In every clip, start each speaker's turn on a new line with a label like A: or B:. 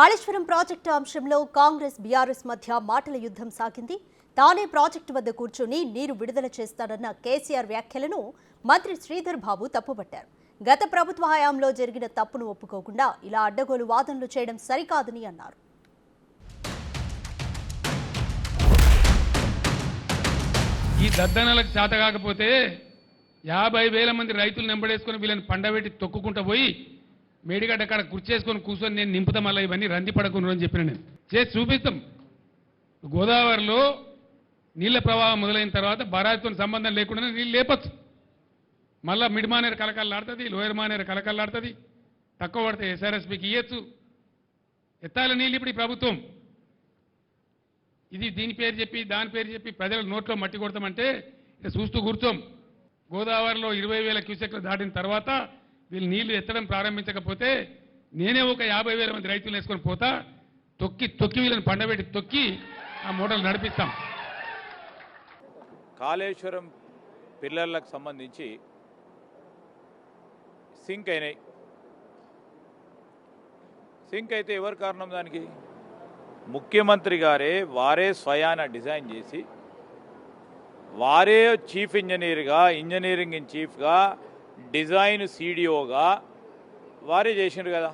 A: Kaleshwaram project అంశంలో Congress BRS మధ్య మాటల యుద్ధం సాగింది. తానే ప్రాజెక్టు వద్ద కూర్చుని నీరు విడుదల చేస్తానన్న కేసీఆర్ వ్యాఖ్యలను మంత్రి శ్రీధర్ బాబు తప్పుపట్టారు. గత ప్రభుత్వ హయాంలో జరిగిన తప్పును ఒప్పుకోకుండా ఇలా అడ్డగోలు వాదనలు చేయడం సరికాదని అన్నారు.
B: ఈ దద్దనలకు చేత కాకపోతే 50,000 మంది రైతులు నెంబడేసుకొని వీళ్ళని పండబెట్టి తొక్కుకుంటూ పోయి మేడిగడ్డ కాడ కుర్చేసుకొని కూర్చొని నేను నింపుతాం, మళ్ళీ ఇవన్నీ రంది పడకుండా అని చెప్పిన నేను చేసి చూపిస్తాం. గోదావరిలో నీళ్ల ప్రవాహం మొదలైన తర్వాత బరాజ్తో సంబంధం లేకుండా నీళ్ళు లేపచ్చు. మళ్ళీ మిడిమానేరు కలకల్లాడుతుంది, లోయర్ మానేరు కలకల్లాడుతుంది. తక్కువ పడితే ఎస్ఆర్ఎస్పీకి ఇవ్వచ్చు. ఎత్తాల నీళ్ళు ఇప్పుడు ఈ ప్రభుత్వం ఇది దీని పేరు చెప్పి దాని పేరు చెప్పి ప్రజల నోట్లో మట్టి కొడతామంటే ఇక చూస్తూ కూర్చోం. గోదావరిలో 20,000 క్యూసెక్లు దాటిన తర్వాత వీళ్ళు నీళ్లు ఎత్తడం ప్రారంభించకపోతే నేనే ఒక 50,000 మంది రైతులు వేసుకొని పోతా, తొక్కి వీళ్ళని పండబెట్టి తొక్కి ఆ మోటార్లు నడిపిస్తాం.
C: కాళేశ్వరం పిల్లర్లకు సంబంధించి సింక్ అయినాయి. సింక్ అయితే ఎవరు కారణం? దానికి ముఖ్యమంత్రి గారే వారే స్వయాన డిజైన్ చేసి వారే చీఫ్ ఇంజనీర్గా, ఇంజనీరింగ్ ఇన్ చీఫ్గా, డిజైన్ సిడిఓగా వారే చేసిండ్రు కదా.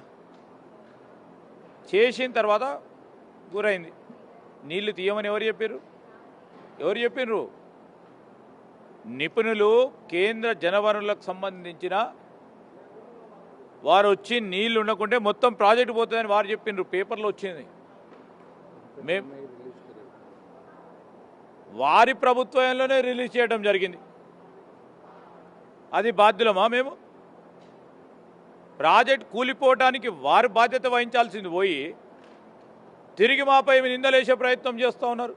C: చేసిన తర్వాత గురైంది. నీళ్లు తీయమని ఎవరు చెప్పారు? నిపుణులు, కేంద్ర జనవనరులకు సంబంధించిన వారు వచ్చి నీళ్లు ఉండకుంటే మొత్తం ప్రాజెక్టు పోతుందని వారు చెప్పిండ్రు. పేపర్లో వచ్చింది. వారి ప్రభుత్వంలోనే రిలీజ్ చేయడం జరిగింది. అది బాధ్యులమా మేము? ప్రాజెక్ట్ కూలిపోవడానికి వారు బాధ్యత వహించాల్సింది పోయి తిరిగి మాపై నిందలేసే ప్రయత్నం చేస్తూ ఉన్నారు.